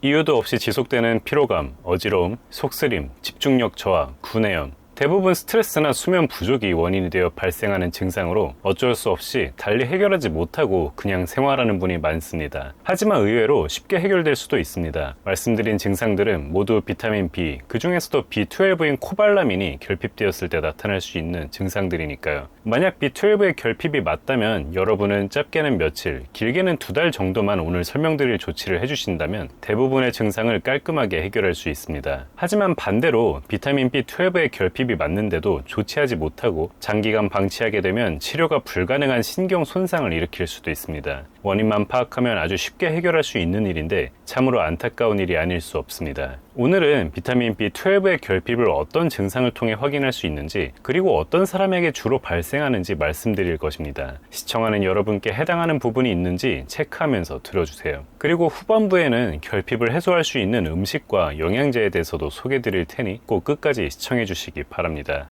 이유도 없이 지속되는 피로감, 어지러움, 속쓰림, 집중력 저하, 구내염, 대부분 스트레스나 수면 부족이 원인이 되어 발생하는 증상으로 어쩔 수 없이 달리 해결하지 못하고 그냥 생활하는 분이 많습니다. 하지만 의외로 쉽게 해결될 수도 있습니다. 말씀드린 증상들은 모두 비타민 B, 그 중에서도 B12인 코발라민이 결핍되었을 때 나타날 수 있는 증상들이니까요. 만약 B12의 결핍이 맞다면 여러분은 짧게는 며칠, 길게는 2달 정도만 오늘 설명드릴 조치를 해주신다면 대부분의 증상을 깔끔하게 해결할 수 있습니다. 하지만 반대로 비타민 B12의 결핍이 맞는데도 조치하지 못하고 장기간 방치하게 되면 치료가 불가능한 신경 손상을 일으킬 수도 있습니다. 원인만 파악하면 아주 쉽게 해결할 수 있는 일인데 참으로 안타까운 일이 아닐 수 없습니다. 오늘은 비타민 B12의 결핍을 어떤 증상을 통해 확인할 수 있는지, 그리고 어떤 사람에게 주로 발생하는지 말씀드릴 것입니다. 시청하는 여러분께 해당하는 부분이 있는지 체크하면서 들어주세요. 그리고 후반부에는 결핍을 해소할 수 있는 음식과 영양제에 대해서도 소개드릴 테니 꼭 끝까지 시청해 주시기 바랍니다.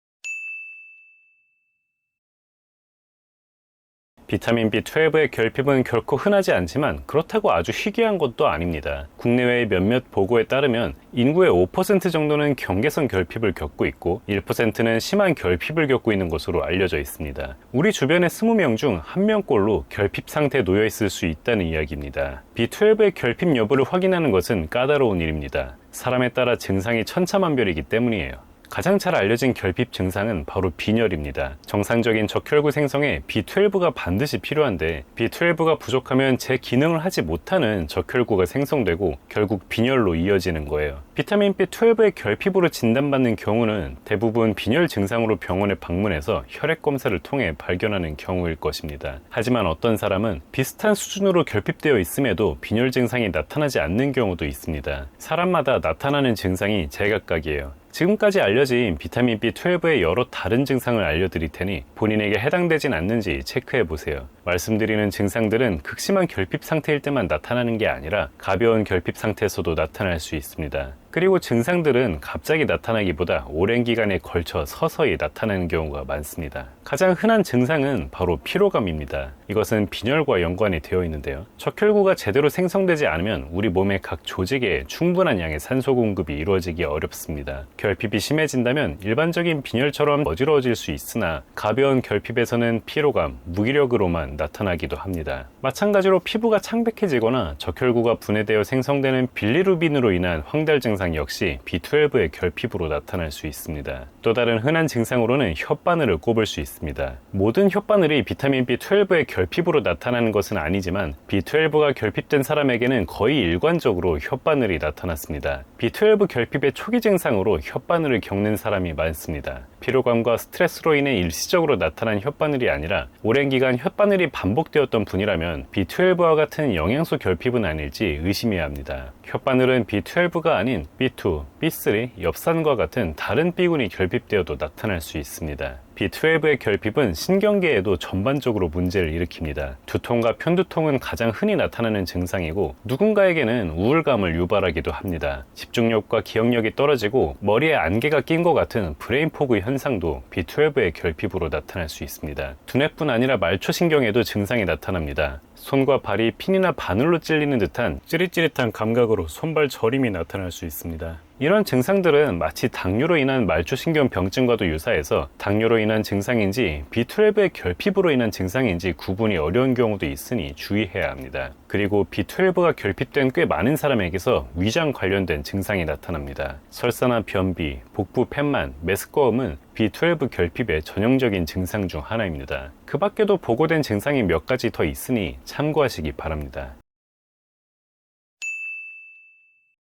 비타민 B12의 결핍은 결코 흔하지 않지만 그렇다고 아주 희귀한 것도 아닙니다. 국내외의 몇몇 보고에 따르면 인구의 5% 정도는 경계선 결핍을 겪고 있고 1%는 심한 결핍을 겪고 있는 것으로 알려져 있습니다. 우리 주변의 20명 중 1명꼴로 결핍 상태에 놓여 있을 수 있다는 이야기입니다. B12의 결핍 여부를 확인하는 것은 까다로운 일입니다. 사람에 따라 증상이 천차만별이기 때문이에요. 가장 잘 알려진 결핍 증상은 바로 빈혈입니다. 정상적인 적혈구 생성에 B12가 반드시 필요한데 B12가 부족하면 제 기능을 하지 못하는 적혈구가 생성되고 결국 빈혈로 이어지는 거예요. 비타민 B12의 결핍으로 진단받는 경우는 대부분 빈혈 증상으로 병원에 방문해서 혈액 검사를 통해 발견하는 경우일 것입니다. 하지만 어떤 사람은 비슷한 수준으로 결핍되어 있음에도 빈혈 증상이 나타나지 않는 경우도 있습니다. 사람마다 나타나는 증상이 제각각이에요. 지금까지 알려진 비타민 B12의 여러 다른 증상을 알려드릴 테니 본인에게 해당되진 않는지 체크해보세요. 말씀드리는 증상들은 극심한 결핍 상태일 때만 나타나는 게 아니라 가벼운 결핍 상태에서도 나타날 수 있습니다. 그리고 증상들은 갑자기 나타나기보다 오랜 기간에 걸쳐 서서히 나타나는 경우가 많습니다. 가장 흔한 증상은 바로 피로감입니다. 이것은 빈혈과 연관이 되어 있는데요. 적혈구가 제대로 생성되지 않으면 우리 몸의 각 조직에 충분한 양의 산소 공급이 이루어지기 어렵습니다. 결핍이 심해진다면 일반적인 빈혈처럼 어지러워질 수 있으나 가벼운 결핍에서는 피로감, 무기력으로만 나타나기도 합니다. 마찬가지로 피부가 창백해지거나 적혈구가 분해되어 생성되는 빌리루빈으로 인한 황달 증상 역시 B12의 결핍으로 나타날 수 있습니다. 또 다른 흔한 증상으로는 혓바늘을 꼽을 수 있습니다. 모든 혓바늘이 비타민 B12의 결핍으로 나타나는 것은 아니지만 B12가 결핍된 사람에게는 거의 일관적으로 혓바늘이 나타났습니다. B12 결핍의 초기 증상으로 혓바늘을 겪는 사람이 많습니다. 피로감과 스트레스로 인해 일시적으로 나타난 혓바늘이 아니라 오랜 기간 혓바늘이 반복되었던 분이라면 B12와 같은 영양소 결핍은 아닐지 의심해야 합니다. 혓바늘은 B12가 아닌 B2, B3, 엽산과 같은 다른 B군이 결핍되어도 나타날 수 있습니다. B12의 결핍은 신경계에도 전반적으로 문제를 일으킵니다. 두통과 편두통은 가장 흔히 나타나는 증상이고 누군가에게는 우울감을 유발하기도 합니다. 집중력과 기억력이 떨어지고 머리에 안개가 낀 것 같은 브레인포그 현상도 B12의 결핍으로 나타날 수 있습니다. 두뇌뿐 아니라 말초신경에도 증상이 나타납니다. 손과 발이 핀이나 바늘로 찔리는 듯한 찌릿찌릿한 감각으로 손발 저림이 나타날 수 있습니다. 이런 증상들은 마치 당뇨로 인한 말초신경 병증과도 유사해서 당뇨로 인한 증상인지 B12의 결핍으로 인한 증상인지 구분이 어려운 경우도 있으니 주의해야 합니다. 그리고 B12가 결핍된 꽤 많은 사람에게서 위장 관련된 증상이 나타납니다. 설사나 변비, 복부 팻만, 메스꺼움은 B12 결핍의 전형적인 증상 중 하나입니다. 그 밖에도 보고된 증상이 몇 가지 더 있으니 참고하시기 바랍니다.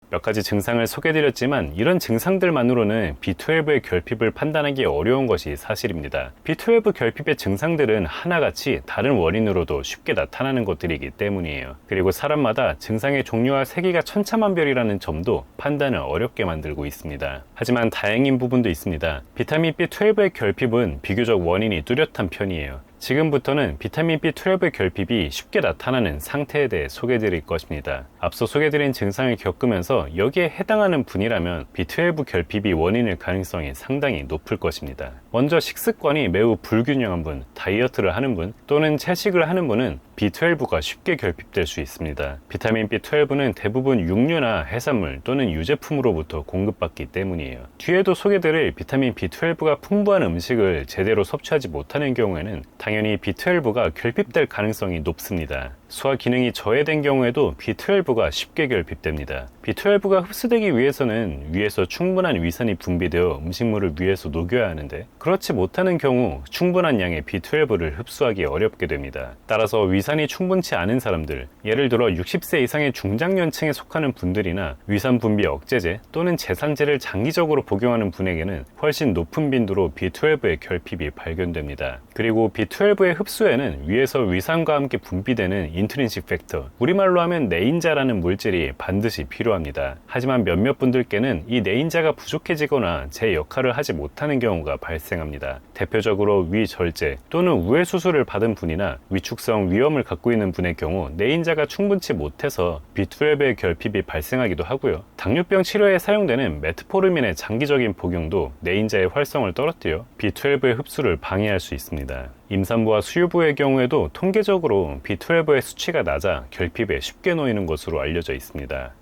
몇 가지 증상을 소개드렸지만 이런 증상들만으로는 B12의 결핍을 판단하기 어려운 것이 사실입니다. B12 결핍의 증상들은 하나같이 다른 원인으로도 쉽게 나타나는 것들이기 때문이에요. 그리고 사람마다 증상의 종류와 세기가 천차만별이라는 점도 판단을 어렵게 만들고 있습니다. 하지만 다행인 부분도 있습니다. 비타민 B12의 결핍은 비교적 원인이 뚜렷한 편이에요. 지금부터는 비타민 B12 결핍이 쉽게 나타나는 상태에 대해 소개해드릴 것입니다. 앞서 소개해드린 증상을 겪으면서 여기에 해당하는 분이라면 B12 결핍이 원인일 가능성이 상당히 높을 것입니다. 먼저 식습관이 매우 불균형한 분, 다이어트를 하는 분 또는 채식을 하는 분은 B12가 쉽게 결핍될 수 있습니다. 비타민 B12는 대부분 육류나 해산물 또는 유제품으로부터 공급받기 때문이에요. 뒤에도 소개드릴 비타민 B12가 풍부한 음식을 제대로 섭취하지 못하는 경우에는 당연히 B12가 결핍될 가능성이 높습니다. 소화 기능이 저해된 경우에도 B12가 쉽게 결핍됩니다. B12가 흡수되기 위해서는 위에서 충분한 위산이 분비되어 음식물을 위에서 녹여야 하는데 그렇지 못하는 경우 충분한 양의 B12를 흡수하기 어렵게 됩니다. 따라서 위산이 충분치 않은 사람들, 예를 들어 60세 이상의 중장년층에 속하는 분들이나 위산 분비 억제제 또는 제산제를 장기적으로 복용하는 분에게는 훨씬 높은 빈도로 B12의 결핍이 발견됩니다. 그리고 B12의 흡수에는 위에서 위산과 함께 분비되는 인트린식 팩터, 우리말로 하면 내인자라는 물질이 반드시 필요합니다. 하지만 몇몇 분들께는 이 내인자가 부족해지거나 제 역할을 하지 못하는 경우가 발생합니다. 대표적으로 위절제 또는 우회 수술을 받은 분이나 위축성 위염을 갖고 있는 분의 경우 내인자가 충분치 못해서 B12의 결핍이 발생하기도 하고요. 당뇨병 치료에 사용되는 메트포르민의 장기적인 복용도 내인자의 활성을 떨어뜨려 B12의 흡수를 방해할 수 있습니다. 임산부와 수유부의 경우에도 통계적으로 B12의 수치가 낮아 결핍에 쉽게 놓이는 것으로 알려져 있습니다.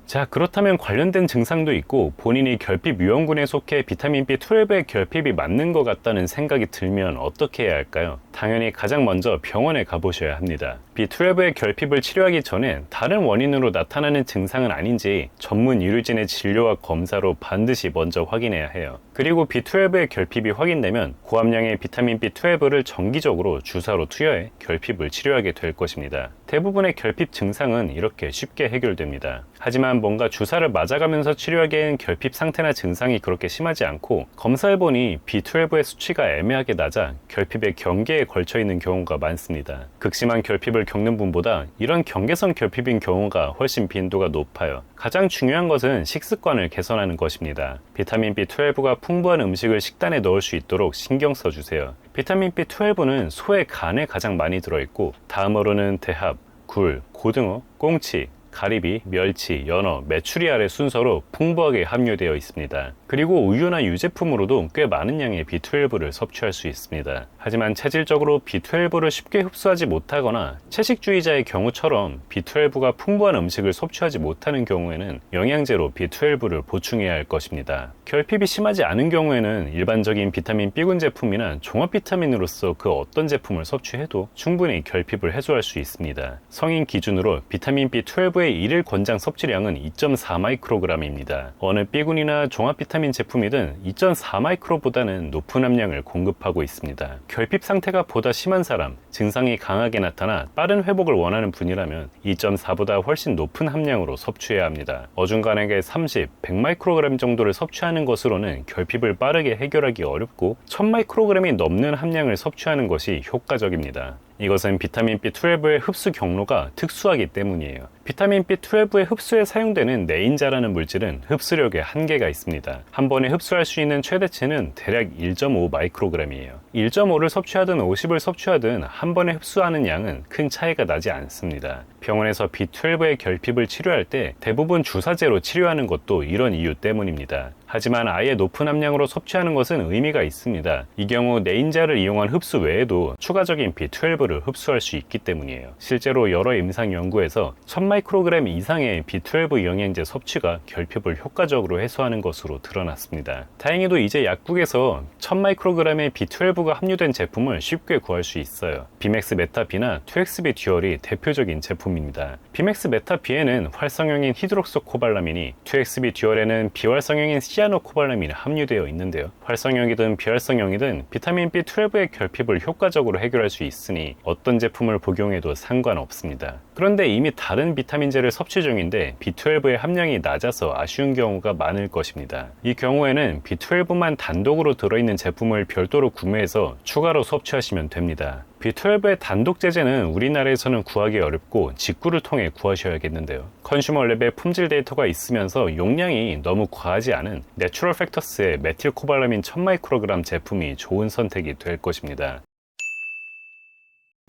자, 그렇다면 관련된 증상도 있고 본인이 결핍 위험군에 속해 비타민 B12의 결핍이 맞는 것 같다는 생각이 들면 어떻게 해야 할까요? 당연히 가장 먼저 병원에 가보셔야 합니다. B12의 결핍을 치료하기 전에 다른 원인으로 나타나는 증상은 아닌지 전문 의료진의 진료와 검사로 반드시 먼저 확인해야 해요. 그리고 B12의 결핍이 확인되면 고함량의 비타민 B12를 정기적으로 주사로 투여해 결핍을 치료하게 될 것입니다. 대부분의 결핍 증상은 이렇게 쉽게 해결됩니다. 하지만 뭔가 주사를 맞아가면서 치료하기엔 결핍 상태나 증상이 그렇게 심하지 않고 검사해보니 B12의 수치가 애매하게 낮아 결핍의 경계에 걸쳐 있는 경우가 많습니다. 극심한 결핍을 겪는 분보다 이런 경계선 결핍인 경우가 훨씬 빈도가 높아요. 가장 중요한 것은 식습관을 개선하는 것입니다. 비타민 B12가 풍부한 음식을 식단에 넣을 수 있도록 신경 써주세요. 비타민 B12는 소의 간에 가장 많이 들어있고 다음으로는 대합, 굴, 고등어, 꽁치, 가리비, 멸치, 연어, 메추리 알의 순서로 풍부하게 함유되어 있습니다. 그리고 우유나 유제품으로도 꽤 많은 양의 B12를 섭취할 수 있습니다. 하지만 체질적으로 B12를 쉽게 흡수하지 못하거나 채식주의자의 경우처럼 B12가 풍부한 음식을 섭취하지 못하는 경우에는 영양제로 B12를 보충해야 할 것입니다. 결핍이 심하지 않은 경우에는 일반적인 비타민 B군 제품이나 종합 비타민으로서 그 어떤 제품을 섭취해도 충분히 결핍을 해소할 수 있습니다. 성인 기준으로 비타민 B12의 일일 권장 섭취량은 2.4 마이크로그램입니다. 어느 B군이나 종합 비타민 제품이든 2.4 마이크로보다는 높은 함량을 공급하고 있습니다. 결핍 상태가 보다 심한 사람, 증상이 강하게 나타나 빠른 회복을 원하는 분이라면 2.4보다 훨씬 높은 함량으로 섭취해야 합니다. 어중간하게 30, 100 마이크로그램 정도를 섭취하는 것으로는 결핍을 빠르게 해결하기 어렵고 1000 마이크로그램이 넘는 함량을 섭취하는 것이 효과적입니다. 이것은 비타민 B12의 흡수 경로가 특수하기 때문이에요. 비타민 B12의 흡수에 사용되는 내인자라는 물질은 흡수력에 한계가 있습니다. 한 번에 흡수할 수 있는 최대치는 대략 1.5 마이크로그램이에요. 1.5를 섭취하든 50을 섭취하든 한 번에 흡수하는 양은 큰 차이가 나지 않습니다. 병원에서 B12의 결핍을 치료할 때 대부분 주사제로 치료하는 것도 이런 이유 때문입니다. 하지만 아예 높은 함량으로 섭취하는 것은 의미가 있습니다. 이 경우 내인자를 이용한 흡수 외에도 추가적인 B12를 흡수할 수 있기 때문이에요. 실제로 여러 임상 연구에서 1000마이크로그램 이상의 B12 영양제 섭취가 결핍을 효과적으로 해소하는 것으로 드러났습니다. 다행히도 이제 약국에서 1000마이크로그램의 B12가 함유된 제품을 쉽게 구할 수 있어요. 비맥스 메타비나 2XB 듀얼이 대표적인 제품입니다. 비맥스 메타비에는 활성형인 히드록소코발라민이, 2XB 듀얼에는 비활성형인 시아노코발라민이 함유되어 있는데요. 활성형이든 비활성형이든 비타민 B12의 결핍을 효과적으로 해결할 수 있으니 어떤 제품을 복용해도 상관없습니다. 그런데 이미 다른 비타민제를 섭취 중인데 B12의 함량이 낮아서 아쉬운 경우가 많을 것입니다. 이 경우에는 B12만 단독으로 들어있는 제품을 별도로 구매해서 추가로 섭취하시면 됩니다. B12의 단독 제제는 우리나라에서는 구하기 어렵고 직구를 통해 구하셔야겠는데요. 컨슈머랩에 품질 데이터가 있으면서 용량이 너무 과하지 않은 내추럴 팩터스의 메틸코발라민 1000마이크로그램 제품이 좋은 선택이 될 것입니다.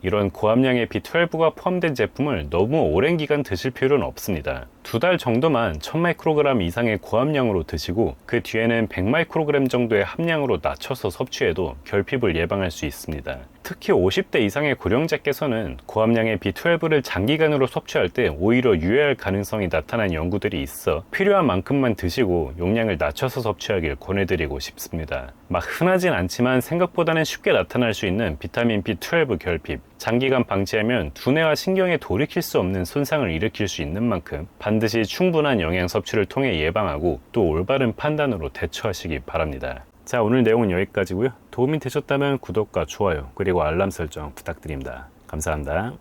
이런 고함량의 B12가 포함된 제품을 너무 오랜 기간 드실 필요는 없습니다. 2달 정도만 1000마이크로그램 이상의 고함량으로 드시고 그 뒤에는 100마이크로그램 정도의 함량으로 낮춰서 섭취해도 결핍을 예방할 수 있습니다. 특히 50대 이상의 고령자께서는 고함량의 B12를 장기간으로 섭취할 때 오히려 유해할 가능성이 나타난 연구들이 있어 필요한 만큼만 드시고 용량을 낮춰서 섭취하길 권해드리고 싶습니다. 막 흔하진 않지만 생각보다는 쉽게 나타날 수 있는 비타민 B12 결핍, 장기간 방치하면 두뇌와 신경에 돌이킬 수 없는 손상을 일으킬 수 있는 만큼 반드시 충분한 영양 섭취를 통해 예방하고 또 올바른 판단으로 대처하시기 바랍니다. 자, 오늘 내용은 여기까지고요. 도움이 되셨다면 구독과 좋아요 그리고 알람 설정 부탁드립니다. 감사합니다.